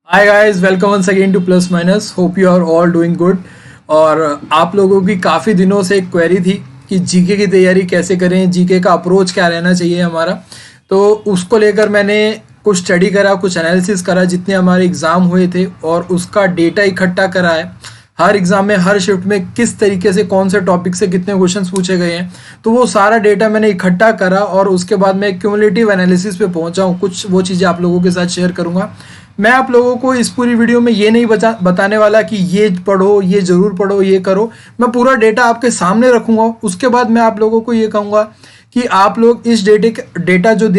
Hi guys, welcome once again to plus minus. Hope you are all doing good. और आप लोगों की काफ़ी दिनों से एक क्वेरी थी कि जीके की तैयारी कैसे करें, जीके का अप्रोच क्या रहना चाहिए हमारा। तो उसको लेकर मैंने कुछ स्टडी करा, कुछ एनालिसिस करा जितने हमारे एग्ज़ाम हुए थे और उसका डेटा इकट्ठा करा है। हर एग्ज़ाम में हर शिफ्ट में किस तरीके से कौन से टॉपिक से कितने क्वेश्चंस पूछे गए हैं, तो वो सारा डेटा मैंने इकट्ठा करा और उसके बाद मैं क्यूमुलेटिव एनालिसिस पे पहुंचा हूँ। कुछ वो चीज़ें आप लोगों के साथ शेयर करूँगा। मैं आप लोगों को इस पूरी वीडियो में ये नहीं बताने वाला कि ये पढ़ो, ये ज़रूर पढ़ो, ये करो। मैं पूरा डेटा आपके सामने रखूँगा। उसके बाद मैं आप लोगों को ये कहूँगा कि आप लोग इस डेटा जो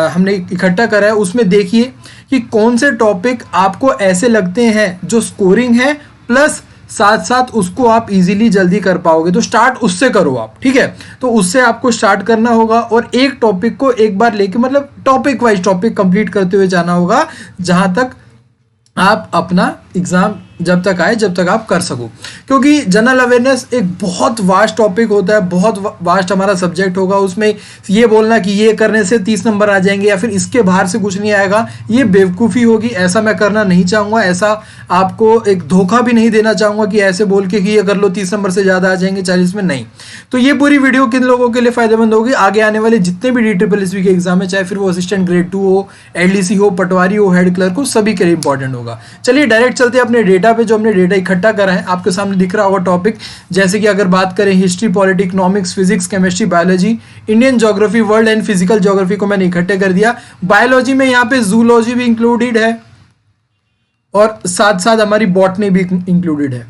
हमने इकट्ठा करा है उसमें देखिए कि कौन से टॉपिक आपको ऐसे लगते हैं जो स्कोरिंग है, प्लस साथ साथ उसको आप इजीली जल्दी कर पाओगे। तो स्टार्ट उससे करो आप, ठीक है। तो उससे आपको स्टार्ट करना होगा और एक टॉपिक को एक बार लेके, मतलब टॉपिक वाइज टॉपिक कंप्लीट करते हुए जाना होगा जहां तक आप अपना एग्जाम जब तक आए, जब तक आप कर सको। क्योंकि जनरल अवेयरनेस एक बहुत वास्ट टॉपिक होता है, बहुत वास्ट हमारा सब्जेक्ट होगा। उसमें ये बोलना कि ये करने से 30 नंबर आ जाएंगे या फिर इसके बाहर से कुछ नहीं आएगा, ये बेवकूफ़ी होगी। ऐसा मैं करना नहीं चाहूँगा। ऐसा आपको एक धोखा भी नहीं देना चाहूँगा कि ऐसे बोल के कि ये कर लो 30 नंबर से ज़्यादा आ जाएंगे 40 में, नहीं। तो ये पूरी वीडियो किन लोगों के लिए फ़ायदेमंद होगी, आगे आने वाले जितने भी DSSB के एग्जाम है, चाहे फिर वो असिस्टेंट ग्रेड 2 हो, LDC हो, पटवारी हो, हेड क्लर्क हो, सभी के लिए इंपॉर्टेंट होगा। चलिए डायरेक्ट चलते हैं अपने डेटा पे। जो हमने डेटा इकट्ठा करा है आपके सामने दिख रहा होगा टॉपिक। जैसे कि अगर बात करें history, polity, economics, physics, chemistry, biology, Indian geography, world and physical geography को मैंने इकट्ठे कर दिया। बायोलॉजी में यहाँ पे जूलॉजी भी इंक्लूडेड है और साथ साथ हमारी बॉटनी भी इंक्लूडेड है,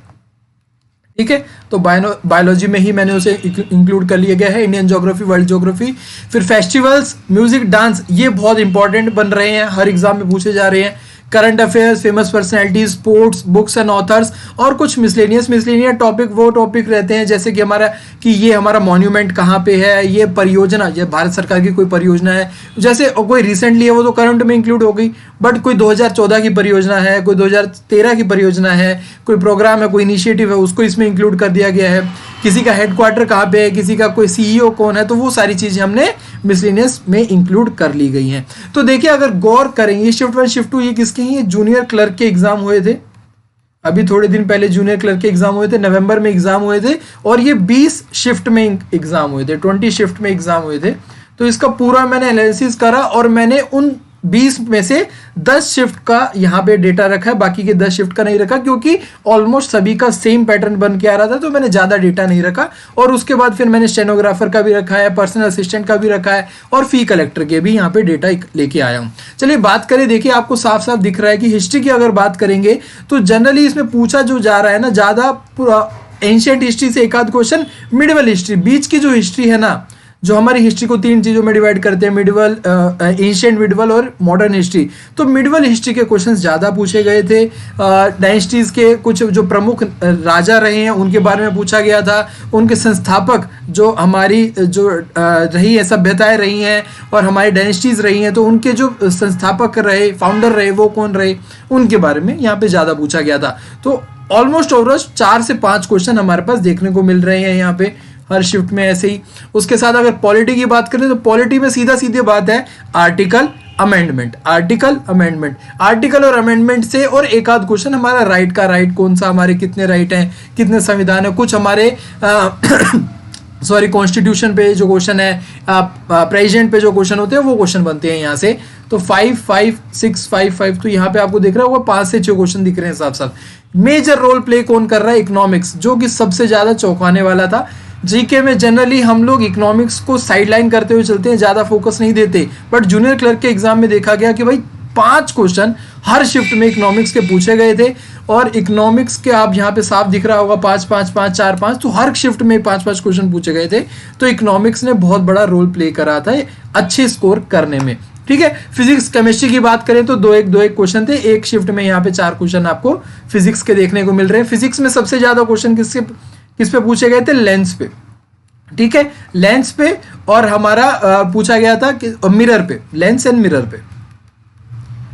ठीक है। तो बायोलॉजी में ही मैंने उसे इंक्लूड कर लिया गया है। इंडियन ज्योग्राफी, वर्ल्ड ज्योग्राफी, फिर फेस्टिवल्स, म्यूजिक, डांस, ये बहुत इंपॉर्टेंट बन रहे हैं, हर एग्जाम में पूछे जा रहे हैं। Current affairs, famous personalities, sports, books and authors और कुछ मिसलेनियस टॉपिक वो टॉपिक रहते हैं जैसे कि हमारा कि ये हमारा मॉन्यूमेंट कहाँ पे है, ये परियोजना, ये भारत सरकार की कोई परियोजना है, जैसे कोई रिसेंटली है वो तो करंट में इंक्लूड हो गई, बट कोई 2014 की परियोजना है, कोई 2013 की परियोजना है, कोई प्रोग्राम है, कोई इनिशिएटिव है, उसको इसमें इंक्लूड कर दिया गया है। किसी का हेडक्वार्टर कहाँ पे है, किसी का कोई CEO कौन है, तो वो सारी चीज़ें हमने मिसलेनियस में इंक्लूड कर ली गई हैं। तो देखिए अगर गौर करेंगे, शिफ्ट 1 शिफ्ट 2 ये किसके हैं, ये जूनियर क्लर्क के एग्जाम हुए थे। अभी थोड़े दिन पहले जूनियर क्लर्क के एग्जाम हुए थे, नवंबर में एग्जाम हुए थे और ये 20 शिफ्ट में एग्जाम हुए थे, 20 शिफ्ट में एग्जाम हुए थे। तो इसका पूरा मैंने एनालिसिस करा और मैंने उन 20 में से 10 शिफ्ट का यहाँ पे डेटा रखा है, बाकी के 10 शिफ्ट का नहीं रखा क्योंकि ऑलमोस्ट सभी का सेम पैटर्न बन के आ रहा था, तो मैंने ज़्यादा डेटा नहीं रखा। और उसके बाद फिर मैंने स्टेनोग्राफर का भी रखा है, पर्सनल असिस्टेंट का भी रखा है और फी कलेक्टर के भी यहाँ पे डेटा लेके आया हूँ। चलिए बात करें, देखिए आपको साफ साफ दिख रहा है कि हिस्ट्री की अगर बात करेंगे तो जनरली इसमें पूछा जो जा रहा है ना, ज़्यादा पूरा एंशियंट हिस्ट्री से एक आध क्वेश्चन, मिडिवल हिस्ट्री, बीच की जो हिस्ट्री है ना, जो हमारी हिस्ट्री को 3 चीज़ों में डिवाइड करते हैं, मिडिवल, एंशिएंट, मिडिवल और मॉडर्न हिस्ट्री। तो मिडिवल हिस्ट्री के क्वेश्चंस ज़्यादा पूछे गए थे। डायनेस्टीज़ के कुछ जो प्रमुख राजा रहे हैं उनके बारे में पूछा गया था, उनके संस्थापक जो हमारी जो रही है, सभ्यताएं रही हैं और हमारी डायनेस्टीज़ रही हैं, तो उनके जो संस्थापक रहे, फाउंडर रहे, वो कौन रहे, उनके बारे में यहाँ पर ज़्यादा पूछा गया था। तो ऑलमोस्ट ओवरऑल 4 से 5 क्वेश्चन हमारे पास देखने को मिल रहे हैं यहाँ पे हर शिफ्ट में ऐसे ही। उसके साथ अगर पॉलिटी की बात करें तो पॉलिटी में सीधा सीधी बात है, आर्टिकल अमेंडमेंट, आर्टिकल और अमेंडमेंट से, और एक आध क्वेश्चन हमारा राइट का, राइट कौन सा, हमारे कितने राइट हैं, कितने संविधान है, कुछ हमारे सॉरी कॉन्स्टिट्यूशन पे जो क्वेश्चन है, प्रेसिडेंट पे जो क्वेश्चन होते हैं वो क्वेश्चन बनते हैं यहाँ से। तो 5, 5, 6, 5, 5, तो यहाँ पे आपको दिख रहा होगा 5 से 6 क्वेश्चन दिख रहे हैं साथ साथ। मेजर रोल प्ले कौन कर रहा है, इकोनॉमिक्स, जो कि सबसे ज्यादा चौंकाने वाला था। जीके में जनरली हम लोग इकोनॉमिक्स को साइडलाइन करते हुए चलते हैं, ज़्यादा फोकस नहीं देते, बट जूनियर क्लर्क के एग्जाम में देखा गया कि भाई 5 क्वेश्चन हर शिफ्ट में इकोनॉमिक्स के पूछे गए थे। और इकोनॉमिक्स के आप यहाँ पे साफ दिख रहा होगा 5, 5, 5, 4, 5, तो हर शिफ्ट में 5-5 क्वेश्चन पूछे गए थे। तो इकोनॉमिक्स ने बहुत बड़ा रोल प्ले करा था अच्छे स्कोर करने में, ठीक है। फिजिक्स, केमिस्ट्री की बात करें तो दो एक क्वेश्चन थे, एक शिफ्ट में यहाँ पे 4 क्वेश्चन आपको फिजिक्स के देखने को मिल रहे हैं। फिजिक्स में सबसे ज्यादा क्वेश्चन किस पे पूछे गए थे, लेंस पे, ठीक है, लेंस पे, और हमारा पूछा गया था कि मिरर पे, लेंस एंड मिरर पे,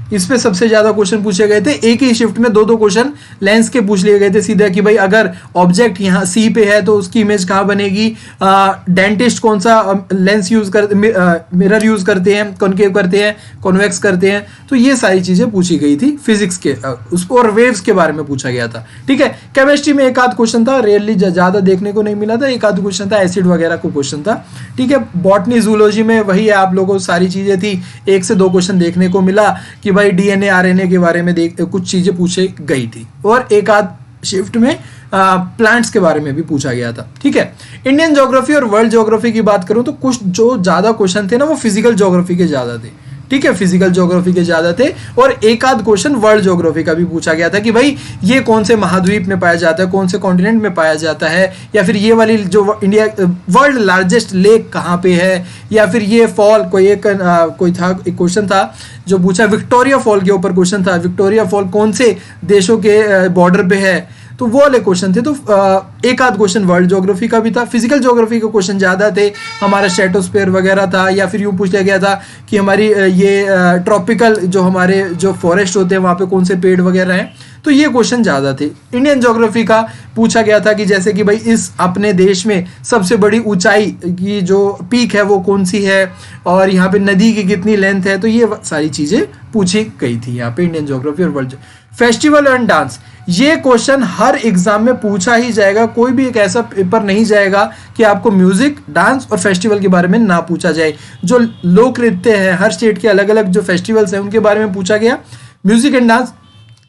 इस पे सबसे ज्यादा क्वेश्चन पूछे गए थे। एक ही शिफ्ट में दो दो क्वेश्चन लेंस के पूछ लिए गए थे सीधा कि भाई अगर ऑब्जेक्ट यहाँ सी पे है तो उसकी इमेज कहाँ बनेगी, डेंटिस्ट कौन सा लेंस यूज कर मिरर यूज करते हैं, कॉनकेव करते हैं, कॉन्वेक्स करते हैं। तो ये सारी चीजें पूछी गई थी फिजिक्स के उसको, और वेव्स के बारे में पूछा गया था। ठीक है, केमिस्ट्री में एक आध क्वेश्चन था, रेयरली ज्यादा देखने को नहीं मिला था, एक आध क्वेश्चन था, एसिड वगैरह को क्वेश्चन था। ठीक है, बॉटनी जूलॉजी में वही है, आप लोगों को सारी चीजें थी, एक से दो क्वेश्चन देखने को मिला कि भाई डीएनए आरएनए के बारे में कुछ चीजें पूछे गई थी, और एक आध शिफ्ट में प्लांट्स के बारे में भी पूछा गया था। ठीक है, इंडियन ज्योग्राफी और वर्ल्ड ज्योग्राफी की बात करूं तो कुछ जो ज्यादा क्वेश्चन थे ना वो फिजिकल ज्योग्राफी के ज्यादा थे। ठीक है, फिजिकल ज्योग्राफी के ज्यादा थे, और एक आध क्वेश्चन वर्ल्ड ज्योग्राफी का भी पूछा गया था कि भाई ये कौन से महाद्वीप में पाया जाता है, कौन से कॉन्टिनेंट में पाया जाता है, या फिर ये वाली जो इंडिया वर्ल्ड लार्जेस्ट लेक कहाँ पे है, या फिर ये फॉल कोई था, एक क्वेश्चन था जो पूछा विक्टोरिया फॉल के ऊपर क्वेश्चन था, विक्टोरिया फॉल कौन से देशों के बॉर्डर पे है, तो वो वाले क्वेश्चन थे। तो एक आध क्वेश्चन वर्ल्ड ज्योग्राफी का भी था। फिजिकल ज्योग्राफी के क्वेश्चन ज़्यादा थे, हमारा स्ट्रेटोस्फीयर वगैरह था, या फिर यूँ पूछ लिया गया था कि हमारी ये ट्रॉपिकल जो हमारे जो फॉरेस्ट होते हैं वहाँ पे कौन से पेड़ वगैरह हैं, तो ये क्वेश्चन ज़्यादा थे। इंडियन ज्योग्राफी का पूछा गया था कि जैसे कि भाई इस अपने देश में सबसे बड़ी ऊंचाई की जो पीक है वो कौन सी है, और यहाँ पे नदी की कितनी लेंथ है, तो ये सारी चीज़ें पूछी गई थी यहाँ पे इंडियन ज्योग्राफी और वर्ल्ड। फेस्टिवल एंड डांस, ये क्वेश्चन हर एग्जाम में पूछा ही जाएगा, कोई भी एक ऐसा पेपर नहीं जाएगा कि आपको म्यूजिक, डांस और फेस्टिवल के बारे में ना पूछा जाए। जो लोक नृत्य है, हर स्टेट के अलग अलग जो फेस्टिवल्स हैं उनके बारे में पूछा गया। म्यूजिक एंड डांस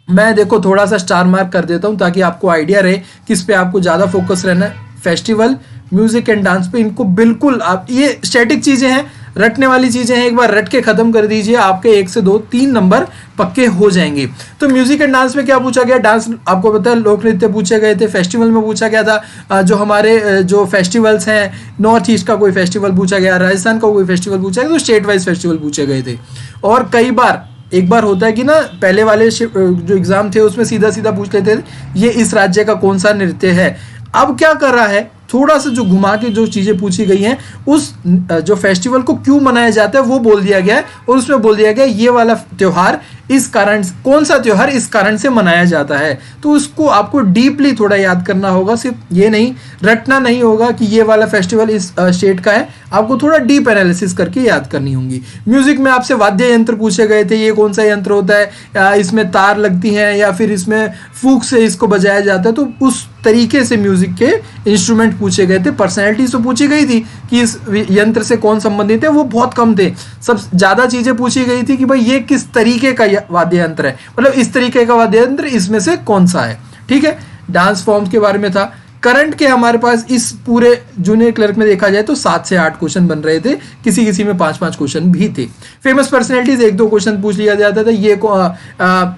मैं देखो थोड़ा सा स्टार मार्क कर देता हूं ताकि आपको आइडिया रहे किस पे आपको ज़्यादा फोकस रहना है। फेस्टिवल, म्यूजिक एंड डांस पे इनको बिल्कुल आप, ये स्टैटिक चीज़ें हैं, रटने वाली चीज़ें हैं, एक बार रट के ख़त्म कर दीजिए, आपके 1 से 2 3 नंबर पक्के हो जाएंगे। तो म्यूजिक एंड डांस में क्या पूछा गया, डांस आपको पता है, लोक नृत्य पूछे गए थे। फेस्टिवल में पूछा गया था जो हमारे जो फेस्टिवल्स हैं, नॉर्थ ईस्ट का कोई फेस्टिवल पूछा गया, राजस्थान का कोई फेस्टिवल पूछा गया, तो स्टेट वाइज फेस्टिवल पूछे गए थे। और कई बार एक बार होता है कि ना पहले वाले जो एग्जाम थे उसमें सीधा सीधा पूछ लेते थे ये इस राज्य का कौन सा नृत्य है। अब क्या कर रहा है, थोड़ा सा जो घुमा के जो चीजें पूछी गई हैं, उस जो फेस्टिवल को क्यों मनाया जाता है वो बोल दिया गया है, और उसमें बोल दिया गया ये वाला त्योहार इस कारण, कौन सा त्योहार इस कारण से मनाया जाता है। तो उसको आपको डीपली थोड़ा याद करना होगा, सिर्फ ये नहीं रटना नहीं होगा कि ये वाला फेस्टिवल इस स्टेट का है, आपको थोड़ा डीप एनालिसिस करके याद करनी होंगी। म्यूजिक में आपसे वाद्य यंत्र पूछे गए थे, ये कौन सा यंत्र होता है, इसमें तार लगती हैं या फिर इसमें फूक से इसको बजाया जाता है, तो उस तरीके से म्यूजिक के इंस्ट्रूमेंट पूछे गए थे। पर्सनैलिटीज तो पूछी गई थी कि इस यंत्र से कौन संबंधित है, वो बहुत कम थे। सब ज्यादा चीजें पूछी गई थी कि भाई ये किस तरीके का वाद्य यंत्र है, मतलब इस तरीके का वाद्य यंत्र इसमें से कौन सा है। ठीक है, डांस फॉर्म्स के बारे में था। करंट के हमारे पास इस पूरे जूनियर क्लर्क में देखा जाए तो 7 से 8 क्वेश्चन बन रहे थे, किसी किसी में 5-5 क्वेश्चन भी थे। फेमस पर्सनैलिटीज 1-2 क्वेश्चन पूछ लिया जाता था, ये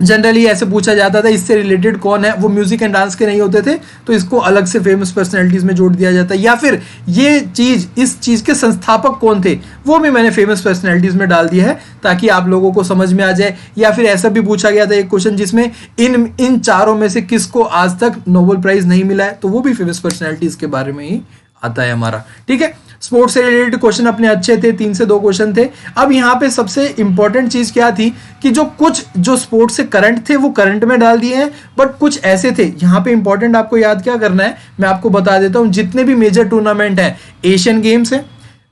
जनरली ऐसे पूछा जाता था इससे रिलेटेड कौन है, वो म्यूजिक एंड डांस के नहीं होते थे तो इसको अलग से फेमस पर्सनैलिटीज में जोड़ दिया जाता है। या फिर ये चीज, इस चीज के संस्थापक कौन थे वो भी मैंने फेमस पर्सनैलिटीज में डाल दिया है ताकि आप लोगों को समझ में आ जाए। या फिर ऐसा भी पूछा गया था एक क्वेश्चन जिसमें इन चारों में से किसको आज तक नोबेल प्राइज नहीं मिला है, तो वो भी फेमस पर्सनैलिटीज के बारे में ही आता है हमारा। ठीक है, स्पोर्ट्स से रिलेटेड क्वेश्चन अपने अच्छे थे, 3 से 2 क्वेश्चन थे। अब यहाँ पे सबसे इंपॉर्टेंट चीज क्या थी कि जो स्पोर्ट्स से करंट थे वो करंट में डाल दिए हैं, बट कुछ ऐसे थे यहाँ पे इंपॉर्टेंट आपको याद क्या करना है, मैं आपको बता देता हूँ। जितने भी मेजर टूर्नामेंट है, एशियन गेम्स है,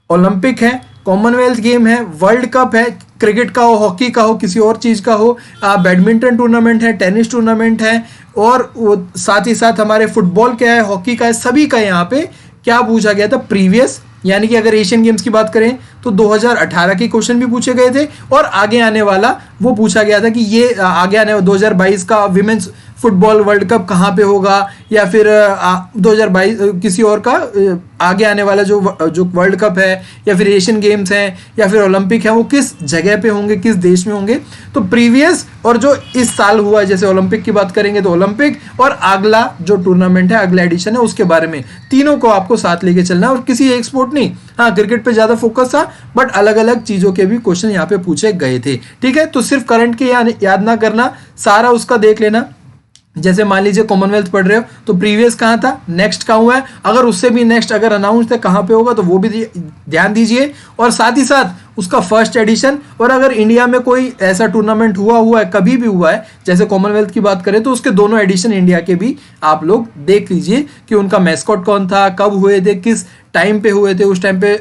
ओलंपिक है, कॉमनवेल्थ गेम है, वर्ल्ड कप है, क्रिकेट का हो, हॉकी का हो, किसी और चीज का हो, बैडमिंटन टूर्नामेंट है, टेनिस टूर्नामेंट है, और साथ ही साथ हमारे फुटबॉल का है, हॉकी का है, सभी का यहाँ पे क्या पूछा गया था, प्रीवियस, यानी कि अगर एशियन गेम्स की बात करें तो 2018 के क्वेश्चन भी पूछे गए थे, और आगे आने वाला वो पूछा गया था कि ये आगे आने 2022 का विमेंस फुटबॉल वर्ल्ड कप कहाँ पे होगा, या फिर 2022 किसी और का आगे आने वाला जो वर्ल्ड कप है, या फिर एशियन गेम्स हैं, या फिर ओलंपिक है, वो किस जगह पे होंगे, किस देश में होंगे। तो प्रीवियस और जो इस साल हुआ है, जैसे ओलंपिक की बात करेंगे तो ओलंपिक, और अगला जो टूर्नामेंट है, अगला एडिशन है, उसके बारे में, तीनों को आपको साथ लेके चलना है। और किसी एक स्पोर्ट नहीं, हाँ क्रिकेट पे ज्यादा फोकस था, बट अलग अलग चीजों के भी क्वेश्चन यहाँ पे पूछे गए थे। ठीक है, तो सिर्फ करंट के याद ना करना, सारा उसका देख लेना। जैसे मान लीजिए कॉमनवेल्थ पढ़ रहे हो तो प्रीवियस कहाँ था, नेक्स्ट कहाँ हुआ है, अगर उससे भी नेक्स्ट अगर अनाउंस है कहाँ पे होगा तो वो भी ध्यान दीजिए, और साथ ही साथ उसका फर्स्ट एडिशन, और अगर इंडिया में कोई ऐसा टूर्नामेंट हुआ है, कभी भी हुआ है, जैसे कॉमनवेल्थ की बात करें तो उसके दोनों एडिशन इंडिया के भी आप लोग देख लीजिए कि उनका मैस्कॉट कौन था, कब हुए थे, किस टाइम पे हुए थे, उस टाइम पे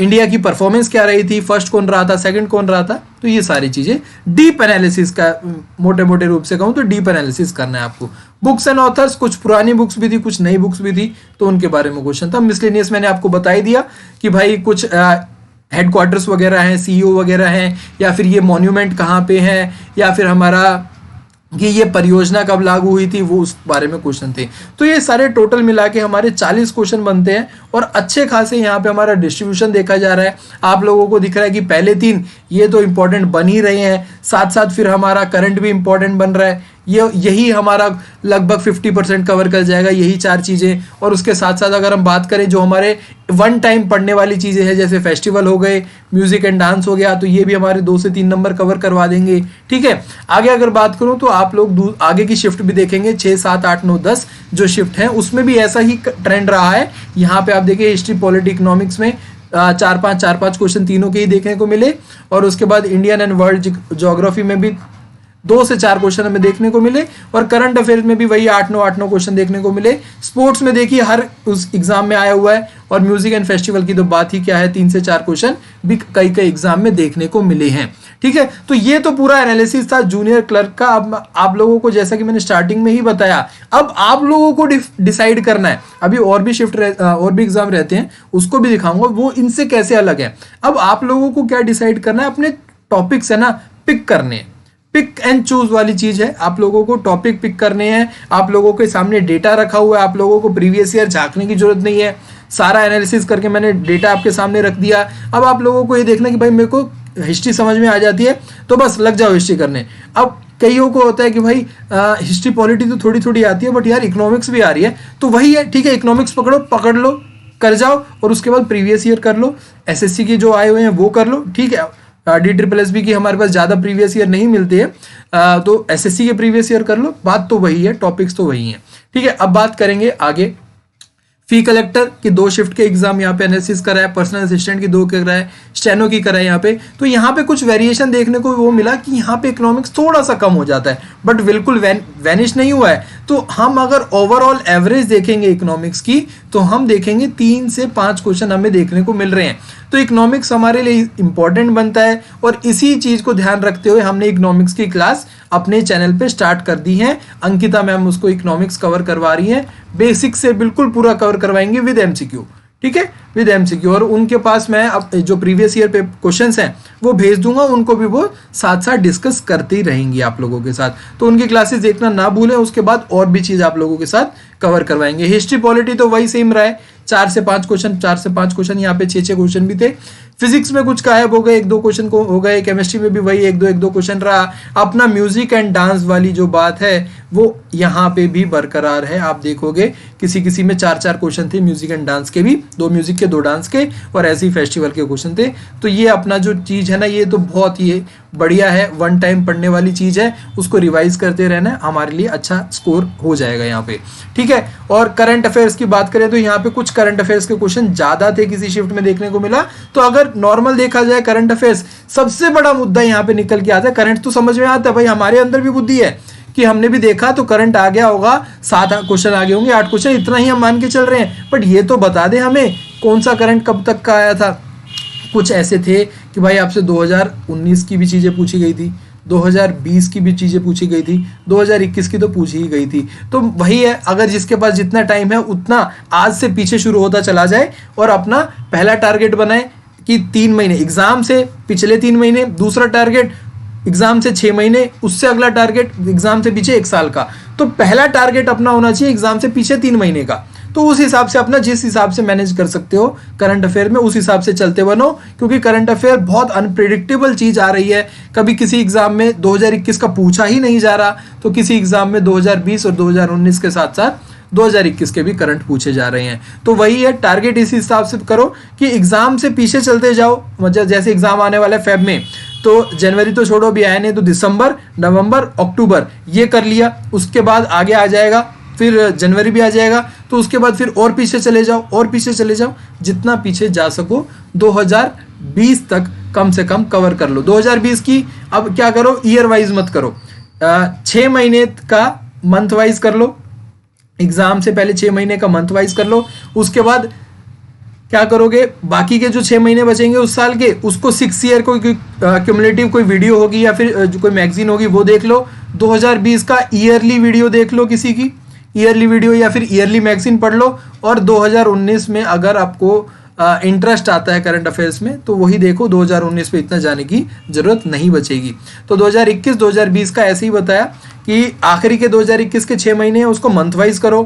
इंडिया की परफॉर्मेंस क्या रही थी, फर्स्ट कौन रहा था, सेकंड कौन रहा था। तो ये सारी चीजें डीप एनालिसिस का, मोटे मोटे रूप से कहूँ तो डीप एनालिसिस करना है आपको। बुक्स एंड ऑथर्स, कुछ पुरानी बुक्स भी थी, कुछ नई बुक्स भी थी, तो उनके बारे में क्वेश्चन था। मिसलेनियस मैंने आपको बता ही दिया कि भाई कुछ हेडक्वार्टर्स वगैरह हैं, सीईओ वगैरह हैं, या फिर ये मॉन्यूमेंट कहाँ पे है, या फिर हमारा कि ये परियोजना कब लागू हुई थी, वो उस बारे में क्वेश्चन थे। तो ये सारे टोटल मिला के हमारे 40 क्वेश्चन बनते हैं, और अच्छे खासे यहाँ पे हमारा डिस्ट्रीब्यूशन देखा जा रहा है। आप लोगों को दिख रहा है कि पहले 3 ये तो इंपॉर्टेंट बन ही रहे हैं, साथ साथ फिर हमारा करंट भी इंपॉर्टेंट बन रहा है, यही हमारा लगभग 50% कवर कर जाएगा, यही 4 चीज़ें। और उसके साथ साथ अगर हम बात करें जो हमारे वन टाइम पढ़ने वाली चीज़ें हैं, जैसे फेस्टिवल हो गए, म्यूजिक एंड डांस हो गया, तो ये भी हमारे 2 से 3 नंबर कवर करवा देंगे। ठीक है, आगे अगर बात करूं तो आप लोग आगे की शिफ्ट भी देखेंगे, 6, 7, 8, 9, 10 जो शिफ्ट है उसमें भी ऐसा ही ट्रेंड रहा है। यहाँ पे आप देखिए हिस्ट्री, पॉलिटी, इकोनॉमिक्स में 4-5 क्वेश्चन तीनों के ही देखने को मिले, और उसके बाद इंडियन एंड वर्ल्ड ज्योग्राफी में भी 2 से 4 क्वेश्चन हमें देखने को मिले, और करंट अफेयर्स में भी वही 8-9 क्वेश्चन देखने को मिले। स्पोर्ट्स में देखिए हर उस एग्जाम में आया हुआ है, और म्यूजिक एंड फेस्टिवल की तो बात ही क्या है, 3 से 4 क्वेश्चन भी कई एग्जाम में देखने को मिले हैं। ठीक है, तो ये तो पूरा एनालिसिस था जूनियर क्लर्क का। अब आप लोगों को, जैसा कि मैंने स्टार्टिंग में ही बताया, अब आप लोगों को डिसाइड करना है। अभी और भी और भी एग्जाम रहते हैं, उसको भी दिखाऊंगा वो इनसे कैसे अलग है। अब आप लोगों को क्या डिसाइड करना है, अपने टॉपिक्स है ना पिक करने हैं। पिक एंड चूज वाली चीज है, आप लोगों को टॉपिक पिक करने हैं। आप लोगों के सामने डेटा रखा हुआ है, आप लोगों को प्रीवियस ईयर झांकने की जरूरत नहीं है। सारा एनालिसिस करके मैंने डेटा आपके सामने रख दिया। अब आप लोगों को ये देखना कि भाई मेरे को हिस्ट्री समझ में आ जाती है तो बस लग जाओ हिस्ट्री करने। अब कईयों को होता है कि भाई हिस्ट्री पॉलिटी तो थोड़ी थोड़ी आती है, बट यार इकोनॉमिक्स भी आ रही है, तो वही है, ठीक है, इकोनॉमिक्स पकड़ लो, कर जाओ, और उसके बाद प्रीवियस ईयर कर लो, एसएससी की जो आए हुए हैं वो कर लो। ठीक है, DSSB की हमारे पास ज़्यादा प्रीवियस ईयर नहीं मिलती है, तो एसएससी के प्रीवियस ईयर कर लो। बात तो वही है, टॉपिक्स तो वही हैं। ठीक है, अब बात करेंगे आगे। फी कलेक्टर की 2 शिफ्ट के एग्जाम यहाँ पे एनालिसिस कराया, पर्सनल असिस्टेंट की 2 कराया, स्टेनो की कराया यहाँ पे। तो यहाँ पे कुछ वेरिएशन देखने को वो मिला कि यहाँ पे इकोनॉमिक्स थोड़ा सा कम हो जाता है, बट बिल्कुल वैनिश नहीं हुआ है। तो हम अगर ओवरऑल एवरेज देखेंगे इकोनॉमिक्स की, तो हम देखेंगे 3 से 5 क्वेश्चन हमें देखने को मिल रहे हैं। तो इकोनॉमिक्स हमारे लिए इंपॉर्टेंट बनता है, और इसी चीज को ध्यान रखते हुए हमने इकोनॉमिक्स की क्लास अपने चैनल पे स्टार्ट कर दी है। अंकिता मैम उसको इकोनॉमिक्स कवर करवा रही हैं, बेसिक से बिल्कुल पूरा कवर करवाएंगे विद एमसीक्यू। ठीक है, विद एमसीक्यू, और उनके पास मैं अब जो प्रीवियस ईयर पे क्वेश्चंस हैं वो भेज दूंगा, उनको भी वो साथ साथ डिस्कस करती रहेंगी आप लोगों के साथ। तो उनकी क्लासेस देखना ना भूलें, उसके बाद और भी चीज आप लोगों के साथ कवर करवाएंगे। हिस्ट्री पॉलिटी तो वही सेम रहा है, 4 से 5 क्वेश्चन, यहाँ पे 6 क्वेश्चन भी थे। फिजिक्स में कुछ गायब हो गए, 1-2 क्वेश्चन को हो गए। केमिस्ट्री में भी वही 1-2 क्वेश्चन रहा। अपना म्यूजिक एंड डांस वाली जो बात है वो यहाँ पे भी बरकरार है। आप देखोगे किसी में 4-4 क्वेश्चन थे म्यूजिक एंड डांस के भी, 2 म्यूजिक के 2 डांस के, और ऐसे ही फेस्टिवल के क्वेश्चन थे। तो ये अपना जो चीज है ना, ये तो बहुत ही बढ़िया है, वन टाइम पढ़ने वाली चीज है, उसको रिवाइज करते रहना है, हमारे लिए अच्छा स्कोर हो जाएगा यहाँ पे। ठीक है, और करंट अफेयर्स की बात करें तो यहाँ पे कुछ करंट अफेयर्स के क्वेश्चन ज्यादा थे, किसी शिफ्ट में देखने को मिला। तो अगर नॉर्मल देखा जाए करंट अफेयर्स, सबसे बड़ा मुद्दा यहाँ पे निकल के आता है। करंट तो समझ में आता है भाई, हमारे अंदर भी बुद्धि है कि हमने भी देखा तो करंट आ गया होगा, 7 क्वेश्चन आगे होंगे, 8 क्वेश्चन, इतना ही हम मान के चल रहे हैं। बट ये तो बता दे हमें कौन सा करंट कब तक का आया था। कुछ ऐसे थे कि भाई आपसे 2019 की भी चीजें पूछी गई थी, 2020 की भी चीजें पूछी गई थी, 2021 की तो पूछी ही गई थी। तो वही है, अगर जिसके पास जितना टाइम है उतना आज से पीछे शुरू होता चला जाए, और अपना पहला टारगेट बनाए कि 3 महीने एग्जाम से पिछले 3 महीने, दूसरा टारगेट एग्जाम से 6 महीने, उससे अगला टारगेट एग्जाम से पीछे 1 साल का। तो पहला टारगेट अपना होना चाहिए एग्जाम से पीछे 3 महीने का। तो उस हिसाब से अपना जिस हिसाब से मैनेज कर सकते हो करंट अफेयर में, उस हिसाब से चलते बनो, क्योंकि करंट अफेयर बहुत अनप्रिडिक्टेबल चीज आ रही है। कभी किसी एग्जाम में 2021 का पूछा ही नहीं जा रहा, तो किसी एग्जाम में 2020 और 2019 के साथ साथ 2021 के भी करंट पूछे जा रहे हैं। तो वही है, टारगेट इसी हिसाब से करो कि एग्जाम से पीछे चलते जाओ। मतलब जैसे एग्जाम आने वाला है फेब में, तो जनवरी तो छोड़ो, अभी आया नहीं, तो दिसंबर, नवंबर, अक्टूबर ये कर लिया। उसके बाद आगे आ जाएगा, फिर जनवरी भी आ जाएगा। तो उसके बाद फिर और पीछे चले जाओ, और पीछे चले जाओ, जितना पीछे जा सको 2020 तक कम से कम कवर कर लो। 2020 की अब क्या करो, ईयर वाइज मत करो, 6 महीने का मंथ वाइज कर लो। एग्जाम से पहले 6 महीने का मंथ वाइज कर लो। उसके बाद क्या करोगे, बाकी के जो 6 महीने बचेंगे उस साल के, उसको 6 ईयर कोई क्यूमुलेटिव कोई वीडियो होगी या फिर जो कोई मैगजीन होगी वो देख लो। 2020 का ईयरली वीडियो देख लो, किसी की ईयरली वीडियो या फिर ईयरली मैगजीन पढ़ लो। और 2019 में अगर आपको इंटरेस्ट आता है करंट अफेयर्स में तो वही देखो, 2019 पे इतना जाने की जरूरत नहीं बचेगी। तो 2021 2020 का ऐसे ही बताया कि आखिरी के 2021 के 6 महीने हैं उसको मंथ वाइज करो।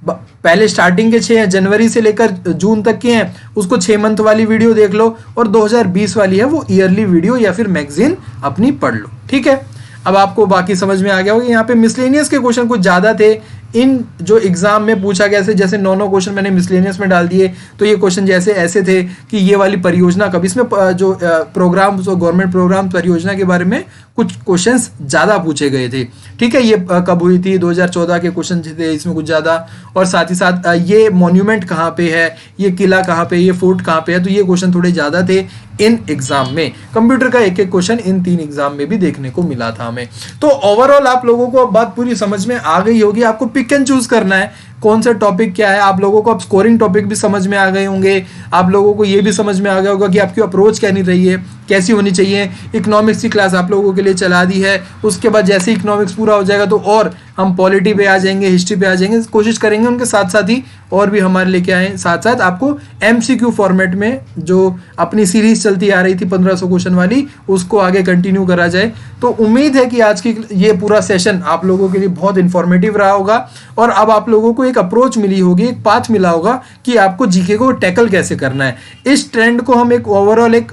पहले स्टार्टिंग के 6 हैं, जनवरी से लेकर जून तक के हैं, उसको 6 मंथ वाली वीडियो देख लो। और 2020 वाली है वो ईयरली वीडियो या फिर मैगजीन अपनी पढ़ लो। ठीक है, अब आपको बाकी समझ में आ गया होगा। यहाँ पे मिसलेनियस के क्वेश्चन कुछ ज़्यादा थे, इन जो एग्जाम में पूछा गया से, जैसे 9 क्वेश्चन मैंने मिसलेनियस में डाल दिए। तो ये क्वेश्चन जैसे ऐसे थे कि ये वाली परियोजना कब, इसमें जो प्रोग्राम, जो गवर्नमेंट प्रोग्राम परियोजना के बारे में कुछ क्वेश्चंस ज़्यादा पूछे गए थे। ठीक है, ये कब हुई थी, 2014 के क्वेश्चन थे इसमें कुछ ज़्यादा। और साथ ही साथ ये मॉन्यूमेंट कहाँ पे है, ये किला कहाँ पे, ये फोर्ट कहाँ पे है, तो ये क्वेश्चन थोड़े ज़्यादा थे इन एग्जाम में। कंप्यूटर का एक एक क्वेश्चन इन 3 एग्जाम में भी देखने को मिला था हमें। तो ओवरऑल आप लोगों को अब बात पूरी समझ में आ गई होगी। आपको पिक एंड चूज करना है कौन सा टॉपिक क्या है। आप लोगों को अब स्कोरिंग टॉपिक भी समझ में आ गए होंगे, आप लोगों को ये भी समझ में आ गया होगा कि आपकी अप्रोच क्या नहीं रही है, कैसी होनी चाहिए। इकोनॉमिक्स की क्लास आप लोगों के लिए चला दी है। उसके बाद जैसे इकोनॉमिक्स पूरा हो जाएगा तो और हम पॉलिटी पे आ जाएंगे, हिस्ट्री पे आ जाएंगे। कोशिश करेंगे उनके साथ साथ ही और भी हमारे लेके आए। साथ साथ आपको MCQ फॉर्मेट में जो अपनी सीरीज चलती आ रही थी 1500 क्वेश्चन वाली, उसको आगे कंटिन्यू करा जाए। तो उम्मीद है कि आज की ये पूरा सेशन आप लोगों के लिए बहुत इंफॉर्मेटिव रहा होगा और अब आप लोगों को एक अप्रोच मिली होगी, एक पाथ मिला होगा कि आपको जीके को टैकल कैसे करना है। इस ट्रेंड को हम एक ओवरऑल एक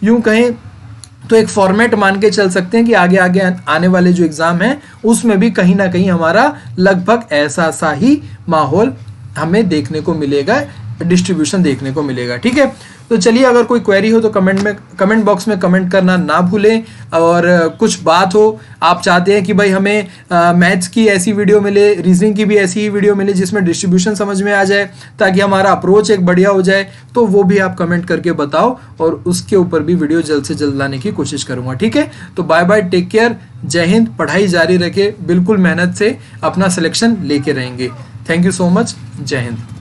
यूं कहें तो एक फॉर्मेट मान के चल सकते हैं कि आगे आगे आने वाले जो एग्जाम हैं उसमें भी कहीं ना कहीं हमारा लगभग ऐसा सा ही माहौल हमें देखने को मिलेगा, डिस्ट्रीब्यूशन देखने को मिलेगा। ठीक है, तो चलिए अगर कोई क्वेरी हो तो कमेंट बॉक्स में कमेंट करना ना भूलें। और कुछ बात हो, आप चाहते हैं कि भाई हमें मैथ्स की ऐसी वीडियो मिले, रीजनिंग की भी ऐसी ही वीडियो मिले जिसमें डिस्ट्रीब्यूशन समझ में आ जाए ताकि हमारा अप्रोच एक बढ़िया हो जाए, तो वो भी आप कमेंट करके बताओ और उसके ऊपर भी वीडियो जल्द से जल्द लाने की कोशिश करूंगा। ठीक है, तो बाय बाय, टेक केयर, जय हिंद। पढ़ाई जारी रखे, बिल्कुल मेहनत से अपना सिलेक्शन लेके रहेंगे। थैंक यू सो मच, जय हिंद।